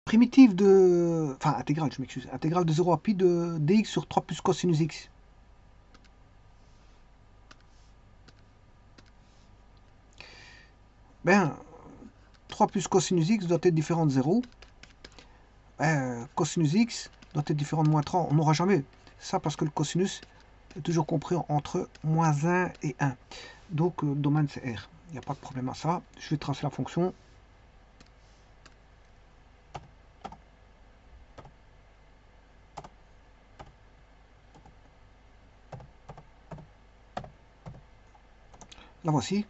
primitive de... Enfin, intégrale, je m'excuse. Intégrale de 0 à pi de dx sur 3 plus cosinus x. Ben, 3 plus cosinus x doit être différent de 0. Ben, cosinus x doit être différent de moins 3. On n'aura jamais ça parce que le cosinus est toujours compris entre moins 1 et 1. Donc, domaine c'est R. Il n'y a pas de problème à ça. Je vais tracer la fonction. La voici.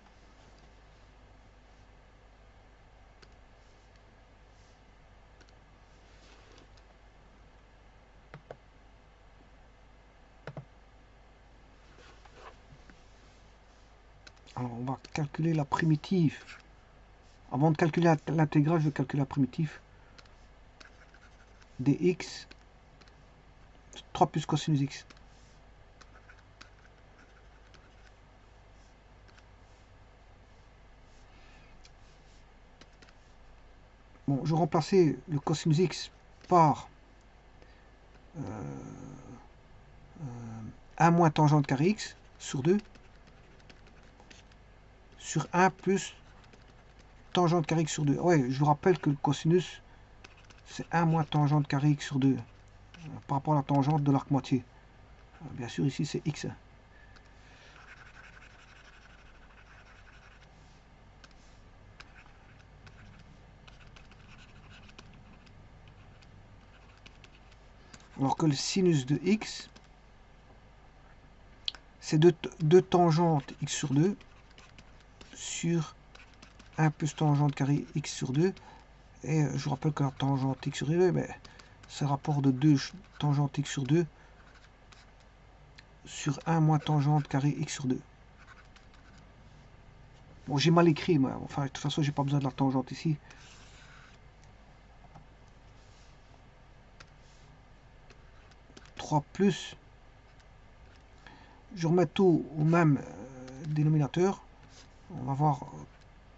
Alors, on va calculer la primitive. Avant de calculer l'intégrale, je vais calculer la primitive. Dx 3 plus cosinus x. Bon, je vais remplacer le cosinus x par 1 moins tangente carré x sur 2 sur 1 plus tangente carré x sur 2. Ouais, je vous rappelle que le cosinus, c'est 1 moins tangente carré x sur 2 par rapport à la tangente de l'arc moitié. Bien sûr, ici, c'est x. Alors que le sinus de x, c'est 2 tangentes x sur 2 sur 1 plus tangente carré x sur 2. Et je vous rappelle que la tangente x sur 2, c'est le rapport de 2 tangentes x sur 2 sur 1 moins tangente carré x sur 2. Bon, j'ai mal écrit, mais enfin, de toute façon, j'ai pas besoin de la tangente ici. Plus, je remets tout au même dénominateur. On va voir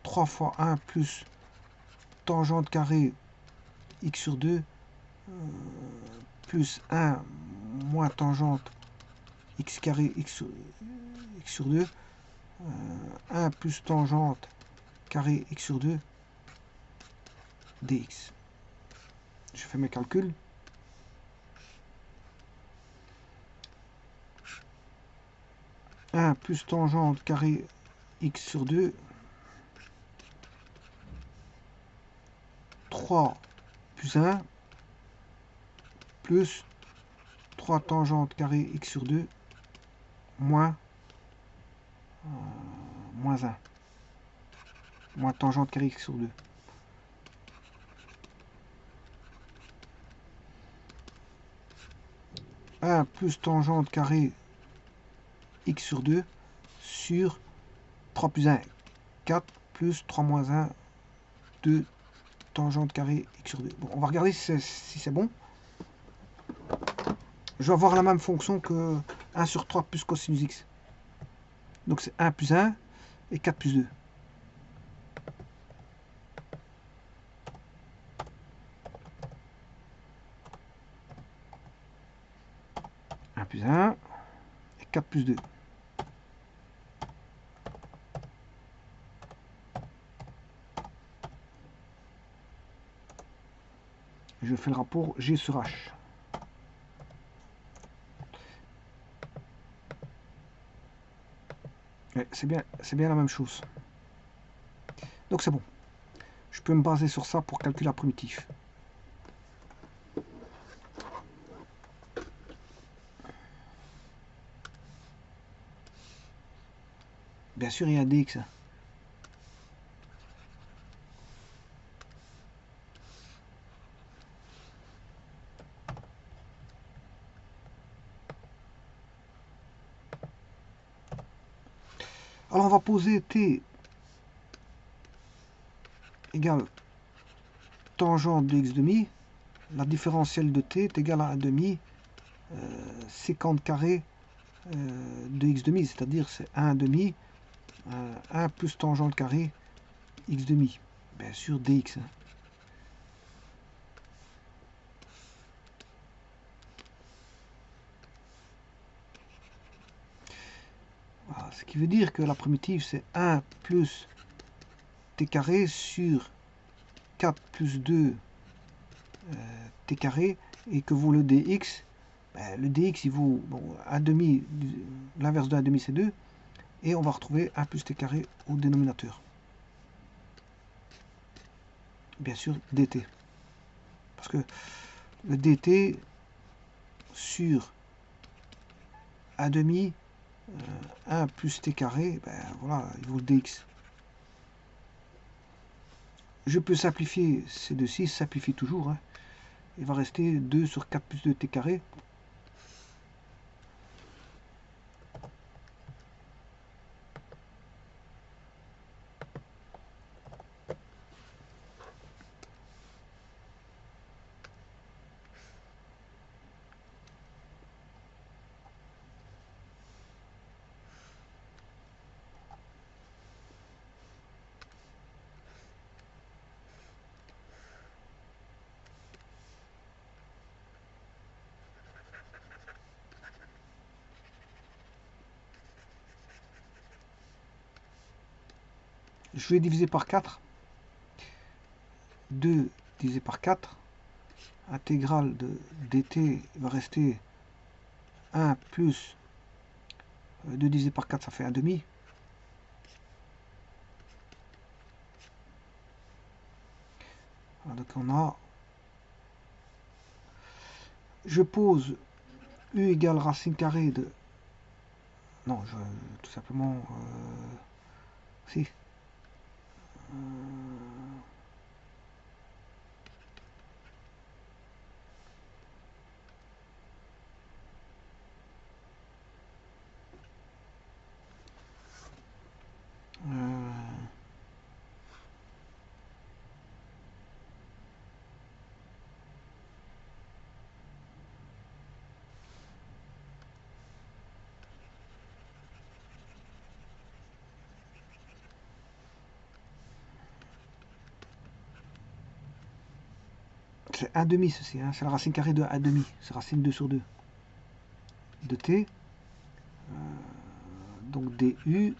3 fois 1 plus tangente carré x sur 2 plus 1 moins tangente x carré x sur 2 1 plus tangente carré x sur 2 dx. Je fais mes calculs. Plus tangente carré x sur 2, 3 plus 1, plus 3 tangente carré x sur 2, moins 1. Moins tangente carré x sur 2. Plus tangente carré x sur 2 sur 3 plus 1, 4 plus 3 moins 1, 2 tangente carré x sur 2. Bon, on va regarder si c'est bon. Je vais avoir la même fonction que 1 sur 3 plus cosinus x. Donc c'est 1 plus 1 et 4 plus 2. 1 plus 1 et 4 plus 2. Je fais le rapport G sur H. C'est bien la même chose. Donc c'est bon. Je peux me baser sur ça pour calculer la primitive. Bien sûr, il y a un dx. Alors on va poser t égale tangente de x demi. La différentielle de t est égale à 1 demi sécante carré de x demi, c'est-à-dire c'est 1 demi 1 plus tangente carré x demi. Bien sûr dx. Ce qui veut dire que la primitive c'est 1 plus t carré sur 4 plus 2 t carré, et que vaut le dx. Le dx il vaut un demi, l'inverse de 1 demi c'est 2, et on va retrouver 1 plus t carré au dénominateur. Bien sûr dt, parce que le dt sur 1 demi 1 plus t carré, voilà, il vaut le dx. Je peux simplifier ces deux-ci, simplifie toujours, hein. Il va rester 2 sur 4 plus 2 t carré. Je vais diviser par 4. 2 divisé par 4. Intégrale de dt va rester 1 plus 2 divisé par 4, ça fait 1 demi. Donc on a, je pose u égale racine carrée de, non, tout simplement, si, c'est 1 demi ceci, hein, c'est la racine carrée de 1 demi, c'est racine 2 sur 2 de t, donc du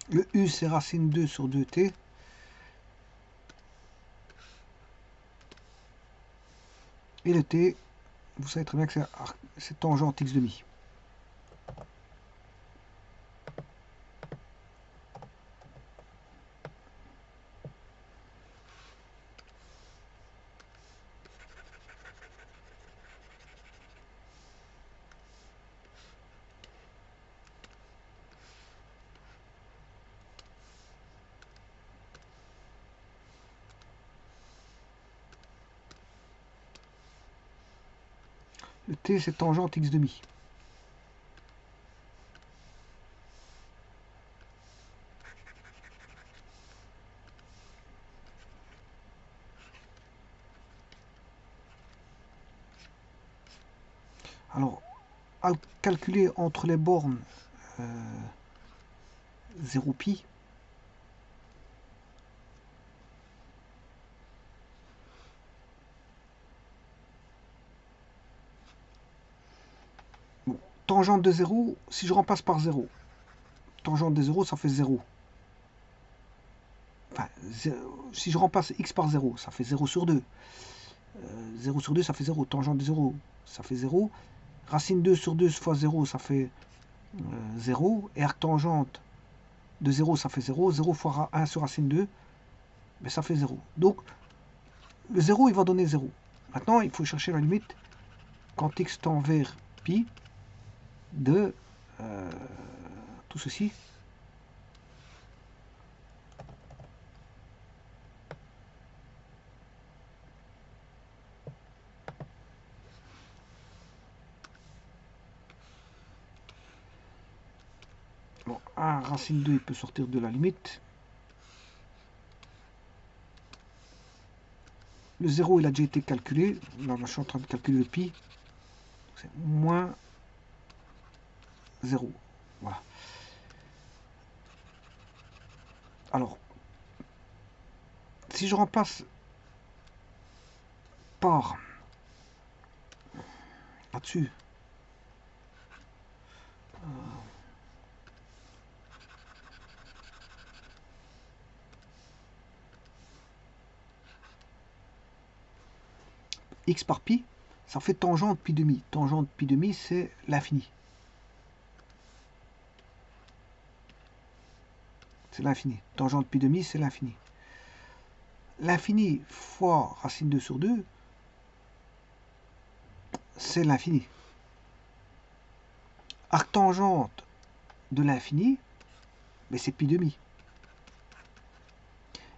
le u c'est racine 2 sur 2t, et le t, vous savez très bien que c'est tangente x demi. Le t c'est tangente x demi. Alors, à calculer entre les bornes 0 pi, tangente de 0, si je remplace par 0, tangente de 0, ça fait 0. Enfin, si je remplace x par 0, ça fait 0 sur 2. 0 sur 2, ça fait 0. Tangente de 0, ça fait 0. Racine 2 sur 2 fois 0, ça fait 0. Et arctangente de 0, ça fait 0. 0 fois 1 sur racine 2, mais ça fait 0. Donc, le 0, il va donner 0. Maintenant, il faut chercher la limite quand x tend vers pi de tout ceci. Bon, 1 racine 2, il peut sortir de la limite. Le 0, il a déjà été calculé. Là, je suis en train de calculer le pi. C'est moins 0. Voilà. Alors, si je remplace par là-dessus, x par pi, ça fait tangente pi demi. Tangente pi demi, c'est l'infini. C'est l'infini. Tangente pi demi, c'est l'infini. L'infini fois racine 2 sur 2, c'est l'infini. Arctangente de l'infini, mais c'est pi demi.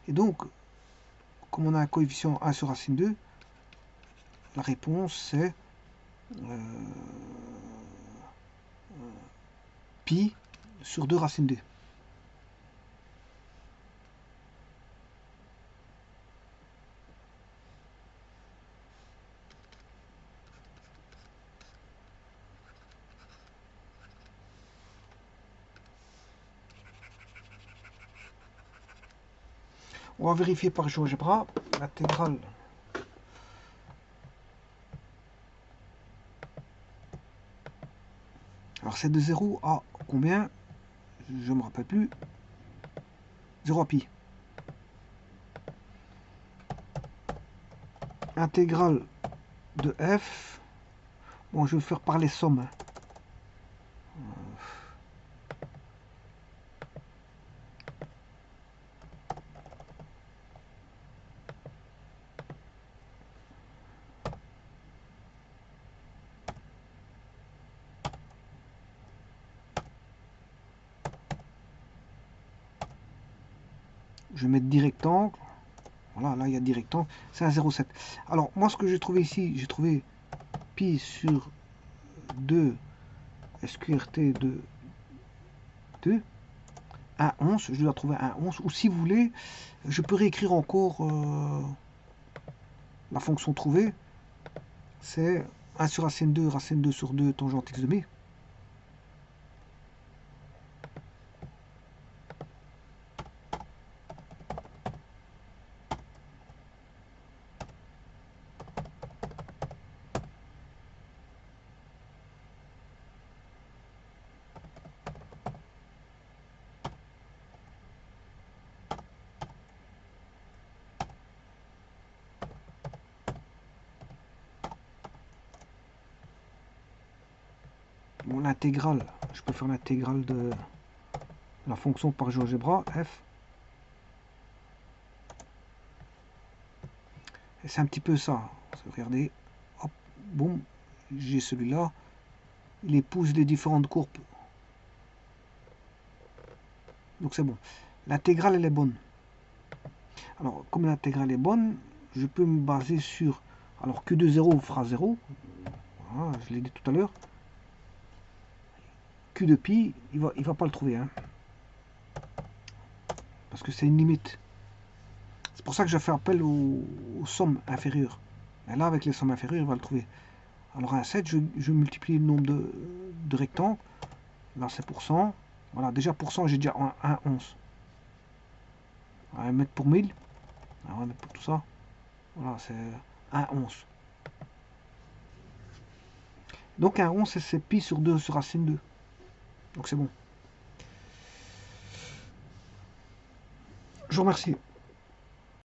Et donc, comme on a un coefficient 1 sur racine 2, la réponse c'est pi sur 2 racine 2. On va vérifier par GeoGebra l'intégrale. Alors c'est de 0 à combien? Je ne me rappelle plus. 0 à pi. Intégrale de f. Bon, je vais faire par les sommes. Je vais mettre 10 rectangles. Voilà, là il y a 10 rectangles. C'est un 0,7. Alors, moi ce que j'ai trouvé ici, j'ai trouvé pi sur 2 SQRT de 2. 1 11. Je dois trouver un 11. Ou si vous voulez, je peux réécrire encore la fonction trouvée. C'est 1 sur racine 2 sur 2 tangente x demi. Bon, l'intégrale, je peux faire l'intégrale de la fonction par GeoGebra, f. Et c'est un petit peu ça. Regardez, hop, boum, j'ai celui-là. Il épouse les différentes courbes. Donc c'est bon. L'intégrale, elle est bonne. Alors, comme l'intégrale est bonne, je peux me baser sur... Alors, Q de 0 fera 0. Voilà, je l'ai dit tout à l'heure. Q de pi, il va pas le trouver. Hein, parce que c'est une limite. C'est pour ça que je fais appel aux sommes inférieures. Et là, avec les sommes inférieures, il va le trouver. Alors, un 7, je multiplie le nombre de rectangles. Là, c'est pour 100. Voilà, déjà pour 100, j'ai déjà un 11. On va mettre pour 1000. On va mettre pour tout ça. Voilà, c'est un 11. Donc un rond, c'est pi sur 2 sur racine 2. Donc c'est bon. Je vous remercie.